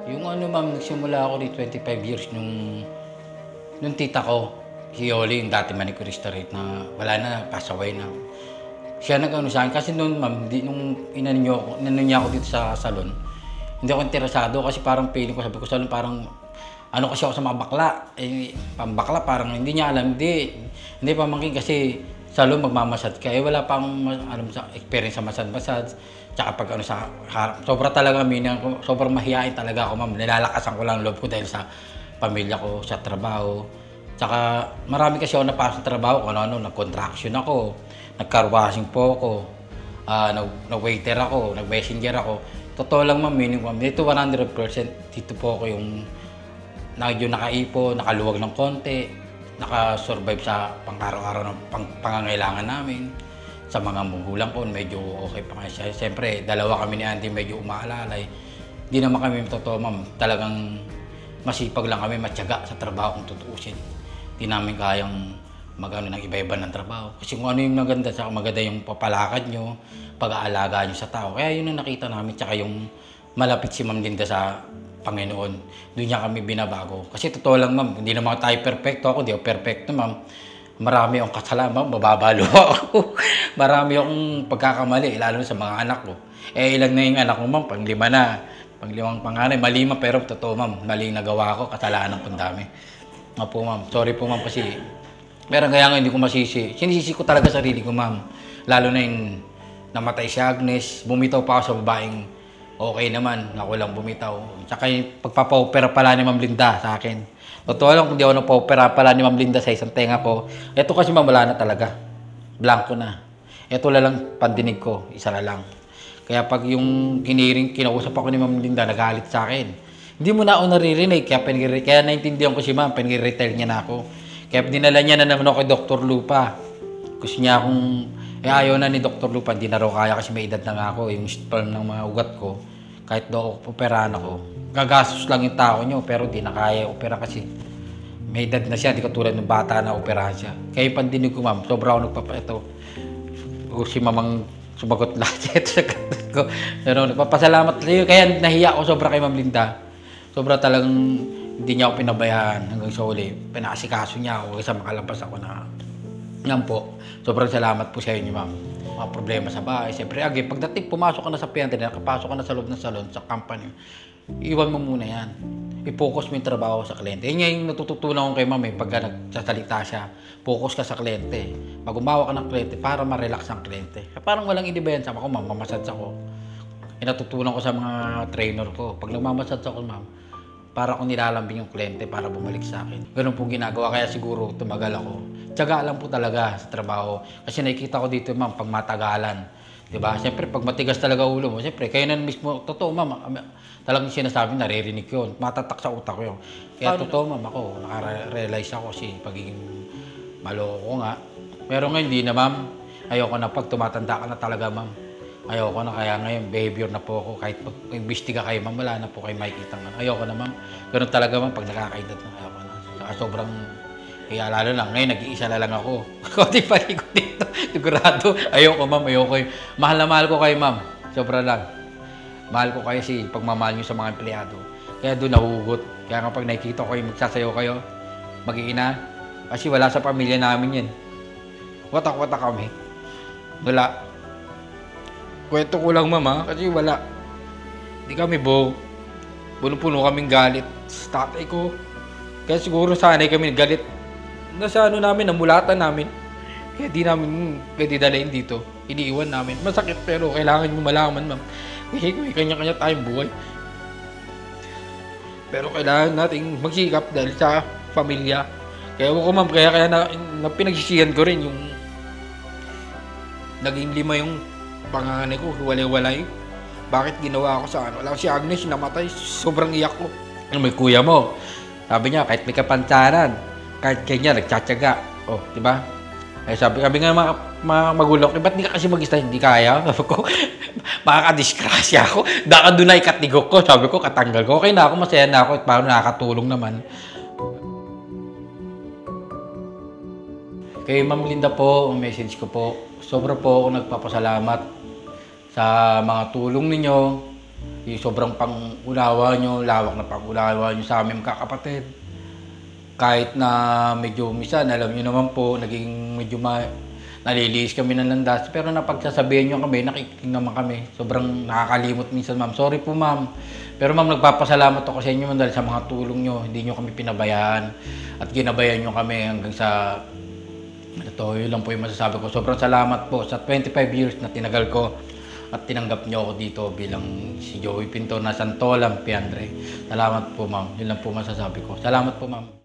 Yung ano ma'am, nagsimula ako di 25 years nung tita ko, si Yoli, yung dati manicurista rate na wala na, pass away na. Siya nag-ano sa akin, kasi noon ma'am, nung inano niya ako dito sa salon, hindi ako interesado kasi parang feeling ko, sabi ko salon parang ano kasi ako sa mga bakla. Pambakla parang hindi niya alam, hindi pamangkin kasi salon magmamasad ka. Wala pang alam sa experience sa massage. Tsaka pag ano sa harap, sobra talaga minang ko, sobrang mahihain talaga ako ma'am. Nilalakasan ko lang ang loob ko dahil sa pamilya ko, sa trabaho. Tsaka marami kasi ako napasok sa trabaho ko, ano, nag-contraction ako, nag-car washing po ako, nag-waiter ako, nag-messenger ako. Totoo lang ma'am, meaning ma'am, dito 100% dito po ako yung medyo nakaipon, nakaluwag ng konti, nakasurvive sa pang-araw-araw ng pangangailangan namin. Sa mga magulang ko, medyo okay pa nga siya. Siyempre, dalawa kami ni Andy medyo umaalalay. Hindi naman kami totoo ma'am, talagang masipag lang kami, matyaga sa trabaho kung tutuusin. Hindi namin kayang magano ng iba-iba ng trabaho. Kasi kung ano yung maganda, saka maganda yung papalakad nyo, pag-aalaga nyo sa tao. Kaya yun ang nakita namin, tsaka yung malapit si Ma'am Linda sa Panginoon. Doon niya kami binabago. Kasi totoo lang ma'am, hindi naman tayo perfecto. Ako, hindi ako perfecto ma'am. Marami akong kasalanan, mababalo ako. Marami akong pagkakamali, lalo sa mga anak ko. Ilan na yung anak ko ma'am, pang-5 na. Pang-5 panganay, mali ma, pero totoo ma'am, mali nagawa ko, kasalanan ko dami. Opo ma'am, sorry po ma'am kasi pero kaya nga hindi ko masisi. Sinisisi ko talaga sarili ko ma'am. Lalo na yung namatay si Agnes, bumitaw pa ako sa babaeng okay naman, ako lang bumitaw. Tsaka yung pagpapa-opera pala ni Ma'am Linda sa akin. Totoo lang kung di ako nagpa-opera pala ni Ma'am Linda sa isang tenga ko. Ito kasi ma'am, wala na talaga. Blanco na. Ito lang pandinig ko, isa na lang. Kaya pag yung kinausap ako ni Ma'am Linda, nagalit sa akin. Hindi mo na ako naririnig, kaya naintindihan ko si Ma'am, pinag-retire niya na ako. Kaya dinala niya na naman ako kay Dr. Lupa. Gusto niya akong, ayaw na ni Dr. Lupa, hindi na raw kaya kasi may edad na nga ako, yung sperm ng mga ugat ko. Kahit daw operahan ako, gagastos lang yung tao niyo, pero di na kaya opera kasi may edad na siya, di katulad ng bata na operahan siya. Kaya yung pandinig ko ma'am, sobra ako nagpapaito. Si mamang sumagot lahat ito sa katat ko. Pero nagpapasalamat sa'yo, kaya nahiya ako sobra kay Ma'am Linda. Sobra talagang hindi niya ako pinabayaan hanggang sa uli. Pinakasikaso niya ako kasi makalabas ako na yan po. Sobrang salamat po sa inyo, ma'am. Mga problema sa bahay. Siyempre, pagdating pumasok ka na sa piante, nakapasok ka na sa loob ng salon, sa company, iwan mo muna yan. I-focus mo yung trabaho sa kliyente. Yan yung natututunan ko kay ma'am pag nagsasalita siya. Focus ka sa kliyente. Pag umawa ka ng kliyente, para ma-relax ang kliyente. Parang walang iniba yan sa ako, ma'am. Mamassage ako. Natutunan ko sa mga trainer ko. Pag nagmamassage ako, ma'am, para akong nilalambing yung kliyente para bumalik sa akin. Ganun pong ginagawa, kaya siguro tumagal ako. Tiyaga lang po talaga sa trabaho. Kasi nakikita ko dito, ma'am, pag matagalan. Diba? Siyempre, pag matigas talaga ulo mo, siyempre, kayo na mismo, totoo, ma'am, talagang sinasabi, naririnig yun. Matatak sa utak ko yun. Kaya totoo, ma'am, ako, nakarealize ako kasi pagiging maloko nga. Pero ngayon, hindi na, ma'am. Ayoko na pag tumatanda ka na talaga, ma'am. Ayoko na, kaya ngayon, behavior na po ako. Kahit pag imbestiga kayo, ma'am, wala na po kayo makikita nga. Ayoko na, ma'am. Ganun talaga, ma'am, pag nakakaedad na, ayoko na. Saka sobrang, lalo lang, ngayon, nag-iisa na lang ako. Kunti pa rin ko dito, sigurado. Ayoko, ma'am, ayoko. Mahal na mahal ko kayo, ma'am. Sobra lang. Mahal ko kayo si pagmamahal nyo sa mga empleyado. Kaya doon nahuhugot. Kaya kapag nakikita ko kayo, magsasayaw kayo, mag-iina, kasi wala sa pamilya namin yan. Watak-watak kami. Wala. Kwento ko lang, mama, kasi wala. Hindi kami puno-puno kaming galit sa tatay ko. Kaya siguro sanay kami galit. Nasa ano namin, namulatan namin. Kaya di namin pwede dalayin dito. Iniiwan namin. Masakit pero kailangan nyo malaman, ma'am. May kanya-kanya tayong buhay. Pero kailangan nating magsikap dahil sa pamilya. Kaya ako, ma'am, kaya na pinagsisihan ko rin yung naging 5 yung panganay ko, walay-walay. Bakit ginawa ko sa ano? Wala si Agnes, namatay. Sobrang iyak ko. May kuya mo. Sabi niya, kahit may kapansanan, kahit kanya, nagtsatsaga. Oh, di ba? Sabi nga mga magulang ko, ba't di ka kasi mag-isa? Hindi kaya. Sabi ko, makakadiskrasya ako. Daka doon na ikatigok ko. Sabi ko, katanggal ko. Okay na ako, masaya na ako. At parang nakakatulong naman. Kay Ma'am Linda po, ang message ko po, sobra po ako nagpapasalamat sa mga tulong ninyo, Yung sobrang pang-unawa nyo, lawak na pang-unawa nyo sa aming kakapatid. Kahit na medyo minsan, alam nyo naman po, naging medyo naliliis kami ng landas. Pero napagsasabihan nyo kami, nakikinig naman kami. Sobrang nakakalimot minsan, ma'am. Sorry po, ma'am. Pero ma'am, nagpapasalamat ako sa inyo, ma'am, dahil sa mga tulong nyo. Hindi nyo kami pinabayaan. At ginabayan nyo kami hanggang sa ito, yun lang po yung masasabi ko. Sobrang salamat po sa 25 years na tinagal ko at tinanggap niyo ako dito bilang si Joey Pinto na Santolan Piandre. Salamat po, ma'am. Yun lang po masasabi ko. Salamat po, ma'am.